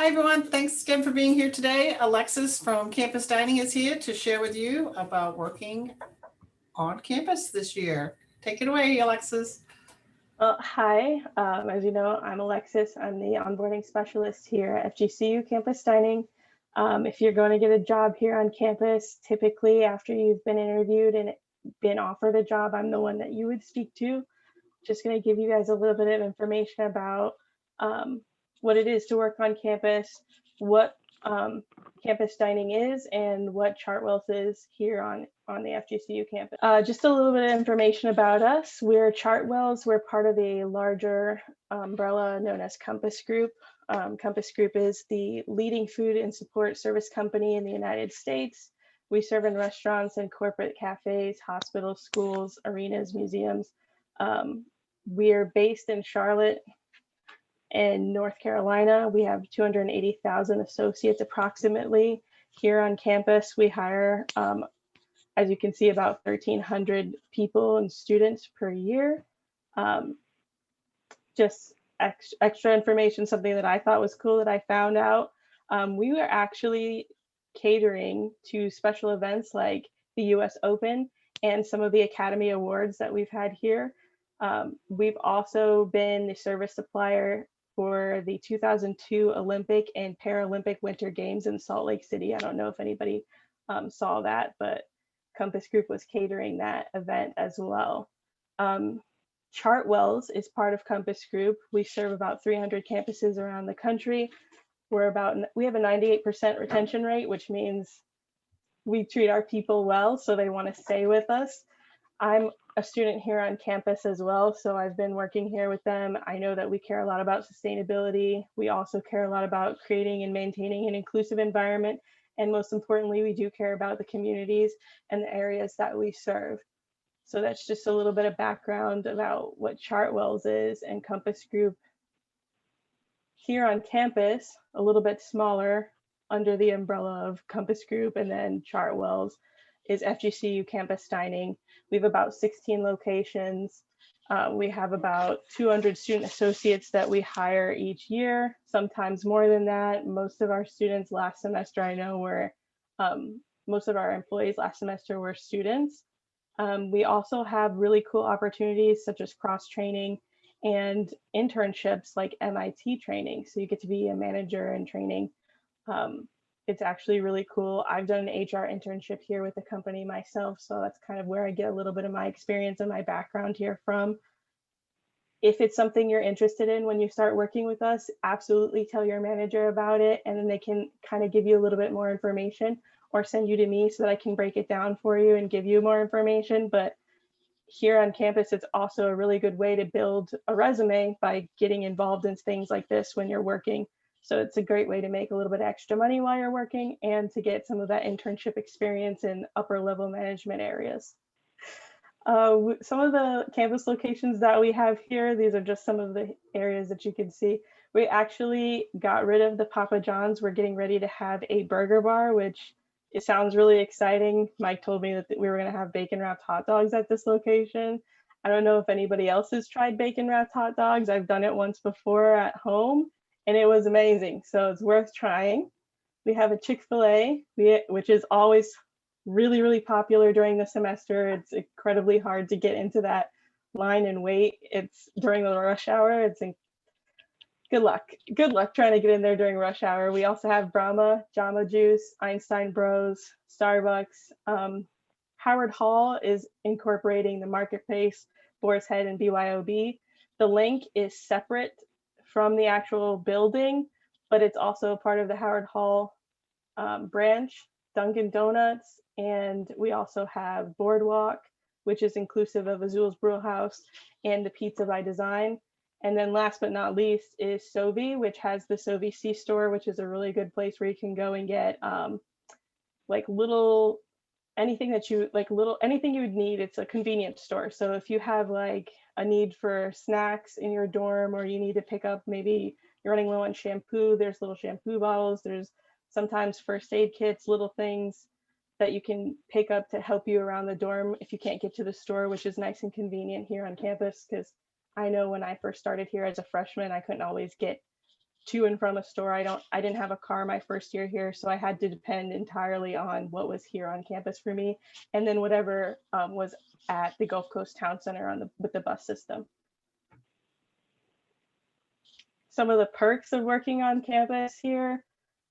everyone. Thanks again for being here today. Alexis from Campus Dining is here to share with you about working on campus this year. Take it away, Alexis. Well, hi. As you know, I'm Alexis. I'm the onboarding specialist here at FGCU Campus Dining. If you're going to get a job here on campus, typically after you've been interviewed and been offered a job, I'm the one that you would speak to. Just going to give you guys a little bit of information about what it is to work on campus, what campus dining is, and what Chartwells is here on the FGCU campus. Just a little bit of information about us. We're Chartwells. We're part of a larger umbrella known as Compass Group. Compass Group is the leading food and support service company in the United States. We serve in restaurants and corporate cafes, hospitals, schools, arenas, museums. We are based in Charlotte in North Carolina. We have 280,000 associates approximately here on campus. We hire, as you can see, about 1,300 people and students per year. Just extra information, something that I thought was cool that I found out. We were actually catering to special events like the US Open and some of the Academy Awards that we've had here. We've also been the service supplier for the 2002 Olympic and Paralympic Winter Games in Salt Lake City. I don't know if anybody saw that, but Compass Group was catering that event as well. Chartwells is part of Compass Group. We serve about 300 campuses around the country. We have a 98% retention rate, which means we treat our people well, so they want to stay with us. I'm a student here on campus as well, so I've been working here with them. I know that we care a lot about sustainability. We also care a lot about creating and maintaining an inclusive environment. And most importantly, we do care about the communities and the areas that we serve. So that's just a little bit of background about what Chartwells is and Compass Group. Here on campus, a little bit smaller under the umbrella of Compass Group and then Chartwells is FGCU Campus Dining. We have about 16 locations. We have about 200 student associates that we hire each year, sometimes more than that. Most of our students last semester, I know most of our employees last semester were students. We also have really cool opportunities such as cross-training and internships like MIT training. So you get to be a manager in training. It's actually really cool. I've done an HR internship here with the company myself, so that's kind of where I get a little bit of my experience and my background here from. If it's something you're interested in when you start working with us, absolutely tell your manager about it, and then they can kind of give you a little bit more information or send you to me so that I can break it down for you and give you more information. But here on campus, it's also a really good way to build a resume by getting involved in things like this when you're working. So it's a great way to make a little bit of extra money while you're working and to get some of that internship experience in upper level management areas. Some of the campus locations that we have here, these are just some of the areas that you can see. We actually got rid of the Papa John's. We're getting ready to have a burger bar, which it sounds really exciting. Mike told me that we were going to have bacon wrapped hot dogs at this location. I don't know if anybody else has tried bacon wrapped hot dogs. I've done it once before at home and it was amazing. So it's worth trying. We have a Chick-fil-A, which is always really, really popular during the semester. It's incredibly hard to get into that line and wait. It's during the rush hour. Good luck trying to get in there during rush hour. We also have Brahma, Jamba Juice, Einstein Bros, Starbucks. Howard Hall is incorporating the Marketplace, Boar's Head, and BYOB. The link is separate from the actual building, but it's also part of the Howard Hall branch, Dunkin' Donuts, and we also have Boardwalk, which is inclusive of Azul's Brewhouse and the Pizza by Design. And then last but not least is Sovi, which has the Sovi C-Store, which is a really good place where you can go and get anything you would need. It's a convenience store. So if you have like a need for snacks in your dorm, or you need to pick up, maybe you're running low on shampoo, there's little shampoo bottles, there's sometimes first aid kits, little things that you can pick up to help you around the dorm if you can't get to the store, which is nice and convenient here on campus. Because I know when I first started here as a freshman, I couldn't always get to and from a store. I didn't have a car my first year here, so I had to depend entirely on what was here on campus for me, and then whatever was at the Gulf Coast Town Center with the bus system. Some of the perks of working on campus here: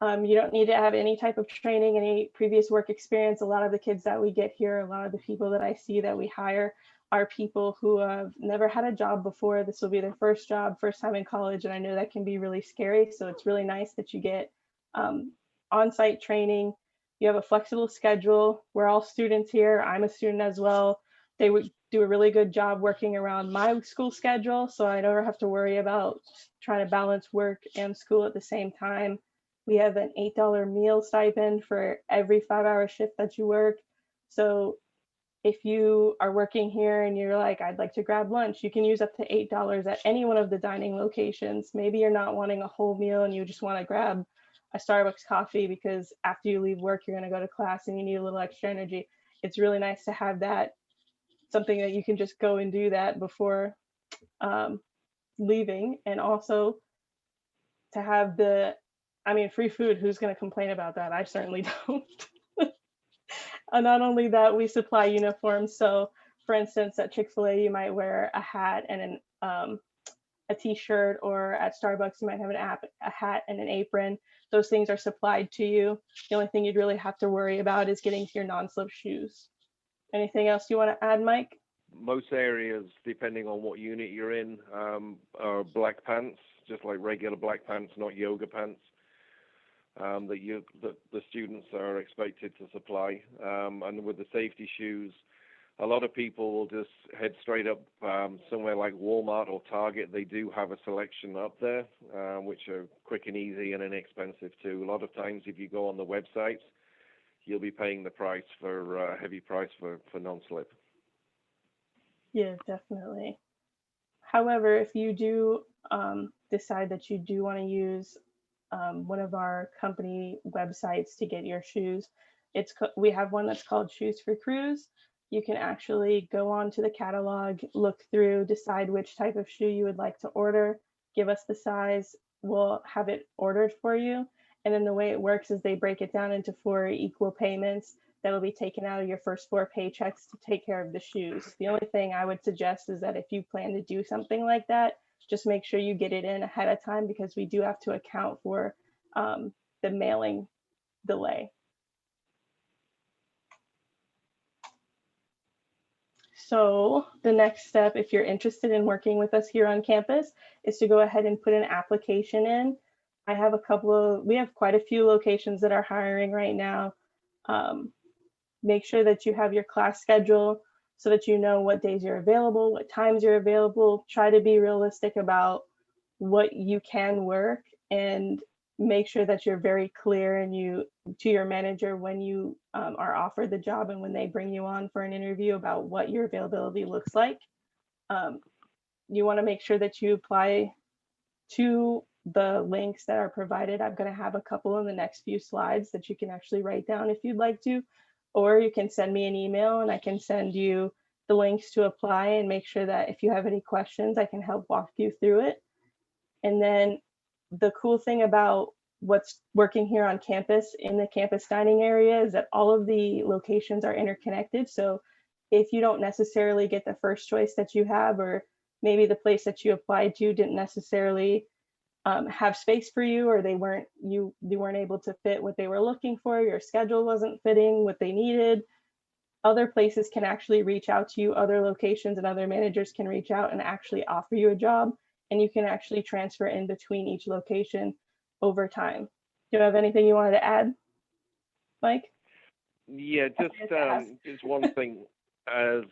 you don't need to have any type of training, any previous work experience. A lot of the kids that we get here, a lot of the people that I see that we hire are people who have never had a job before. This will be their first job, first time in college, and I know that can be really scary. So it's really nice that you get on-site training. You have a flexible schedule. We're all students here. I'm a student as well. They would do a really good job working around my school schedule, so I never have to worry about trying to balance work and school at the same time. We have an $8 meal stipend for every 5-hour shift that you work. So if you are working here and you're like, I'd like to grab lunch, you can use up to $8 at any one of the dining locations. Maybe you're not wanting a whole meal and you just want to grab a Starbucks coffee because after you leave work, you're going to go to class and you need a little extra energy. It's really nice to have that, something that you can just go and do that before leaving. And also to have free food. Who's going to complain about that? I certainly don't. And not only that, we supply uniforms. So for instance, at Chick-fil-A, you might wear a hat and a t-shirt, or at Starbucks, you might have a hat and an apron. Those things are supplied to you. The only thing you'd really have to worry about is getting to your non-slip shoes. Anything else you want to add, Mike? Most areas, depending on what unit you're in, are black pants, just like regular black pants, not yoga pants. That the students are expected to supply. And with the safety shoes, a lot of people will just head straight up somewhere like Walmart or Target. They do have a selection up there, which are quick and easy and inexpensive too. A lot of times if you go on the websites, you'll be paying the price for heavy price for non-slip. Yeah, definitely. However, if you do decide that you do want to use one of our company websites to get your shoes, we have one that's called Shoes for Crews. You can actually go on to the catalog, look through, decide which type of shoe you would like to order, give us the size, we'll have it ordered for you. And then the way it works is they break it down into 4 equal payments that will be taken out of your first 4 paychecks to take care of the shoes. The only thing I would suggest is that if you plan to do something like that, just make sure you get it in ahead of time, because we do have to account for the mailing delay. So the next step, if you're interested in working with us here on campus, is to go ahead and put an application in. We have quite a few locations that are hiring right now. Make sure that you have your class schedule so that you know what days you're available, what times you're available. Try to be realistic about what you can work, and make sure that you're very clear and to your manager when you are offered the job and when they bring you on for an interview about what your availability looks like. You want to make sure that you apply to the links that are provided. I'm going to have a couple in the next few slides that you can actually write down if you'd like to, or you can send me an email and I can send you the links to apply, and make sure that if you have any questions, I can help walk you through it. And then the cool thing about what's working here on campus in the campus dining area is that all of the locations are interconnected. So if you don't necessarily get the first choice that you have, or maybe the place that you applied to didn't necessarily have space for you, or they weren't able to fit what they were looking for, your schedule wasn't fitting what they needed, other places can actually reach out to you, other locations and other managers can reach out and actually offer you a job, and you can actually transfer in between each location over time. Do you have anything you wanted to add, Mike? Yeah, just one thing. As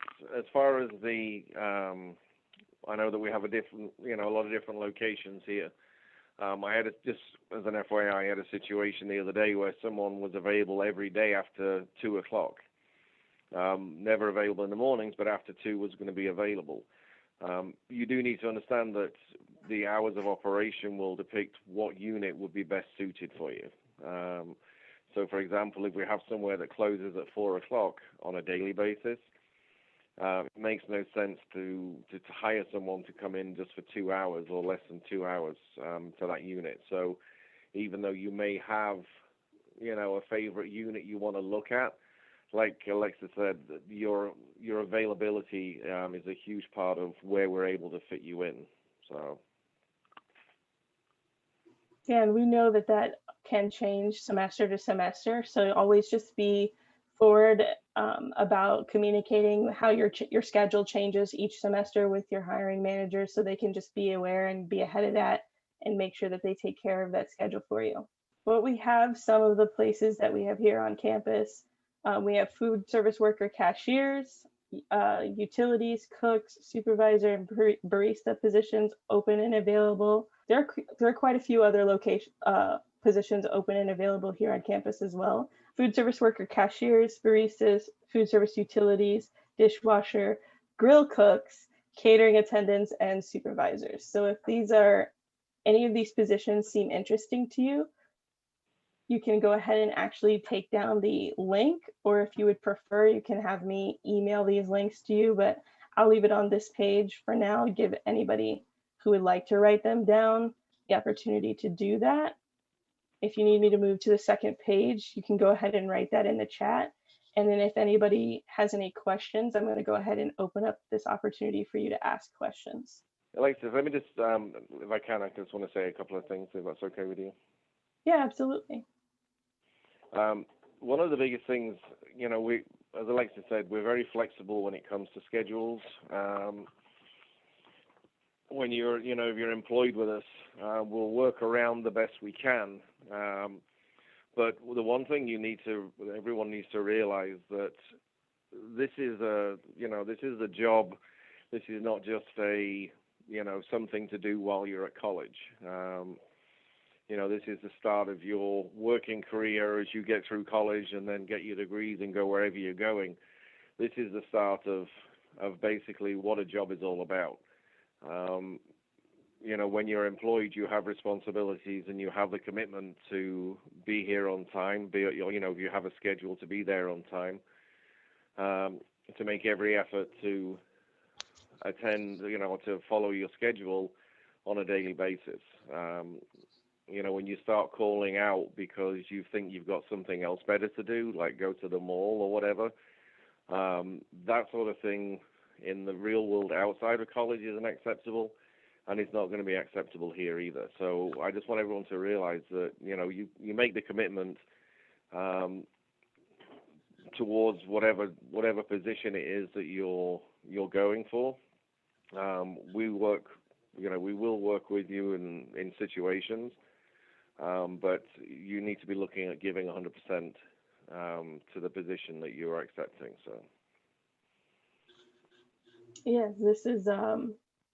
far as the I know that we have a lot of different locations here. I had just as an FYI, I had a situation the other day where someone was available every day after 2 o'clock. Never available in the mornings, but after 2 was going to be available. You do need to understand that the hours of operation will depict what unit would be best suited for you. So, for example, if we have somewhere that closes at 4 o'clock on a daily basis, It makes no sense to hire someone to come in just for 2 hours or less than 2 hours to that unit. So even though you may have, a favorite unit you want to look at, like Alexa said, your availability is a huge part of where we're able to fit you in. So. Yeah, and we know that that can change semester to semester. So always just be forward about communicating how your schedule changes each semester with your hiring manager, so they can just be aware and be ahead of that and make sure that they take care of that schedule for you. But we have some of the places that we have here on campus. We have food service worker cashiers, utilities, cooks, supervisor, and barista positions open and available. There are quite a few other positions open and available here on campus as well. Food service worker cashiers, baristas, food service utilities, dishwasher, grill cooks, catering attendants, and supervisors. So if any of these positions seem interesting to you, you can go ahead and actually take down the link, or if you would prefer, you can have me email these links to you, but I'll leave it on this page for now, give anybody who would like to write them down the opportunity to do that. If you need me to move to the second page, you can go ahead and write that in the chat. And then if anybody has any questions, I'm going to go ahead and open up this opportunity for you to ask questions. Alexis, let me just, if I can, I just want to say a couple of things, if that's okay with you. Yeah, absolutely. One of the biggest things, we, as Alexa said, we're very flexible when it comes to schedules. When you're, if you're employed with us, we'll work around the best we can. But the one thing everyone needs to realize that this is a job. This is not just something to do while you're at college. This is the start of your working career as you get through college and then get your degrees and go wherever you're going. This is the start of basically what a job is all about. When you're employed, you have responsibilities and you have the commitment to be here on time. You have a schedule to be there on time, to make every effort to attend, to follow your schedule on a daily basis. When you start calling out because you think you've got something else better to do, like go to the mall or whatever, that sort of thing in the real world outside of college isn't acceptable, and it's not going to be acceptable here either. So I just want everyone to realize that, you make the commitment towards whatever position it is that you're going for. We will work with you in situations. But you need to be looking at giving 100% to the position that you are accepting. So, yes,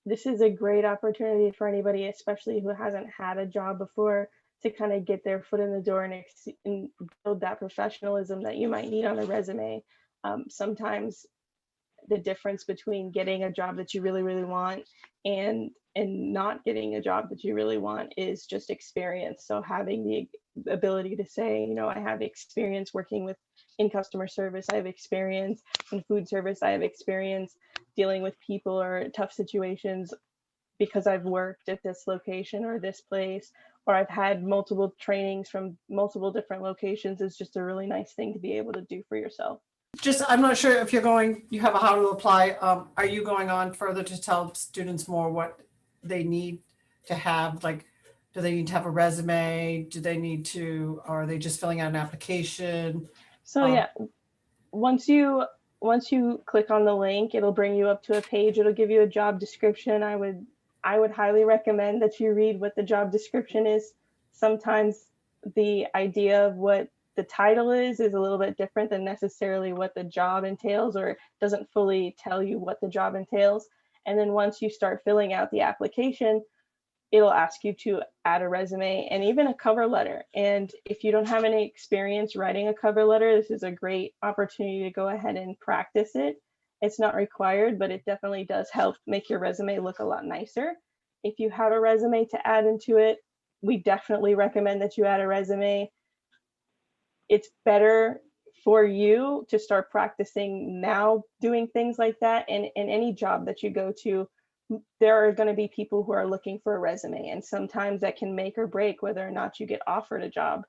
this is a great opportunity for anybody, especially who hasn't had a job before, to kind of get their foot in the door and build that professionalism that you might need on a resume. Sometimes the difference between getting a job that you really, really want and not getting a job that you really want is just experience. So having the ability to say, I have experience working in customer service, I have experience in food service, I have experience dealing with people or tough situations because I've worked at this location or this place, or I've had multiple trainings from multiple different locations, is just a really nice thing to be able to do for yourself. I'm not sure if you have a how to apply. Are you going on further to tell students more what they need to have? Like, do they need to have a resume? Or are they just filling out an application? So yeah, once you click on the link, it'll bring you up to a page. It'll give you a job description. I would highly recommend that you read what the job description is. Sometimes the idea of what the title is a little bit different than necessarily what the job entails, or doesn't fully tell you what the job entails. And then once you start filling out the application, it'll ask you to add a resume and even a cover letter. And if you don't have any experience writing a cover letter, this is a great opportunity to go ahead and practice it. It's not required, but it definitely does help make your resume look a lot nicer. If you have a resume to add into it, we definitely recommend that you add a resume. It's better for you to start practicing now doing things like that. And in any job that you go to, there are going to be people who are looking for a resume, and sometimes that can make or break whether or not you get offered a job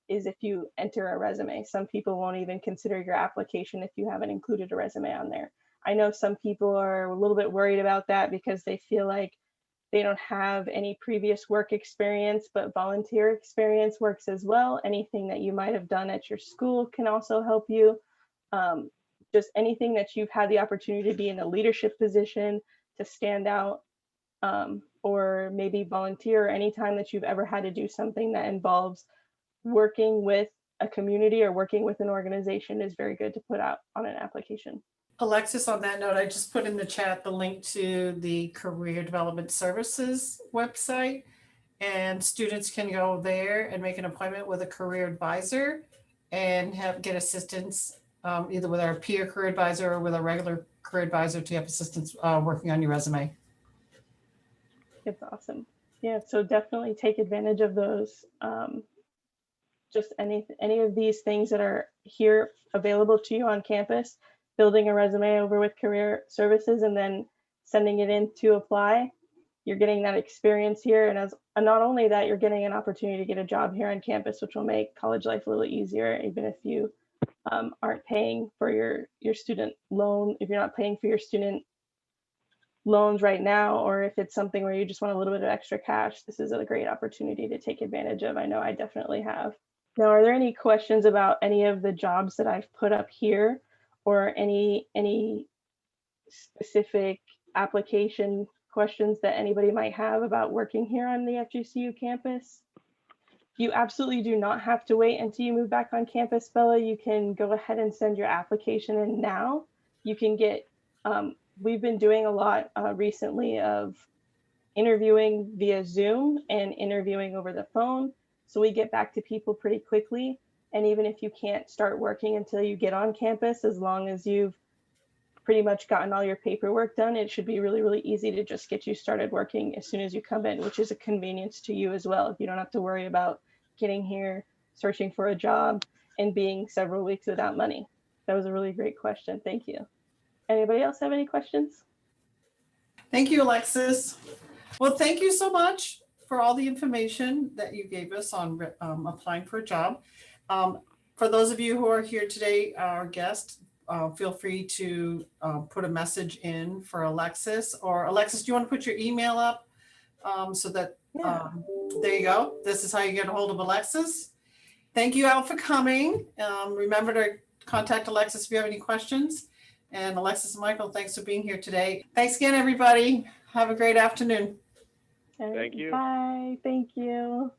is if you enter a resume. Some people won't even consider your application if you haven't included a resume on there. I know some people are a little bit worried about that because they feel like they don't have any previous work experience, but volunteer experience works as well. Anything that you might have done at your school can also help you. Just anything that you've had the opportunity to be in a leadership position, to stand out, or maybe volunteer, anytime that you've ever had to do something that involves working with a community or working with an organization is very good to put out on an application. Alexis, on that note, I just put in the chat the link to the Career Development Services website, and students can go there and make an appointment with a career advisor and get assistance, either with our peer career advisor or with a regular career advisor to have assistance working on your resume. It's awesome. Yeah, so definitely take advantage of those. Just any of these things that are here available to you on campus, building a resume over with career services and then sending it in to apply. You're getting that experience here. And not only that, you're getting an opportunity to get a job here on campus, which will make college life a little easier, even if you aren't paying for your student loan, if you're not paying for your student loans right now, or if it's something where you just want a little bit of extra cash, this is a great opportunity to take advantage of. I know I definitely have. Now, are there any questions about any of the jobs that I've put up here, or any specific application questions that anybody might have about working here on the FGCU campus? You absolutely do not have to wait until you move back on campus, Bella. You can go ahead and send your application in now. You can get, we've been doing a lot recently of interviewing via Zoom and interviewing over the phone. So we get back to people pretty quickly. And even if you can't start working until you get on campus, as long as you've pretty much gotten all your paperwork done, it should be really, really easy to just get you started working as soon as you come in, which is a convenience to you as well. If you don't have to worry about getting here, searching for a job, and being several weeks without money. That was a really great question. Thank you. Anybody else have any questions? Thank you, Alexis. Well, thank you so much for all the information that you gave us on applying for a job. For those of you who are here today, our guest, feel free to put a message in for Alexis. Or Alexis, do you want to put your email up so that, there you go. This is how you get a hold of Alexis. Thank you, Al, for coming. Remember to contact Alexis if you have any questions. And Alexis and Michael, thanks for being here today. Thanks again, everybody. Have a great afternoon. Thank you. Bye. Thank you.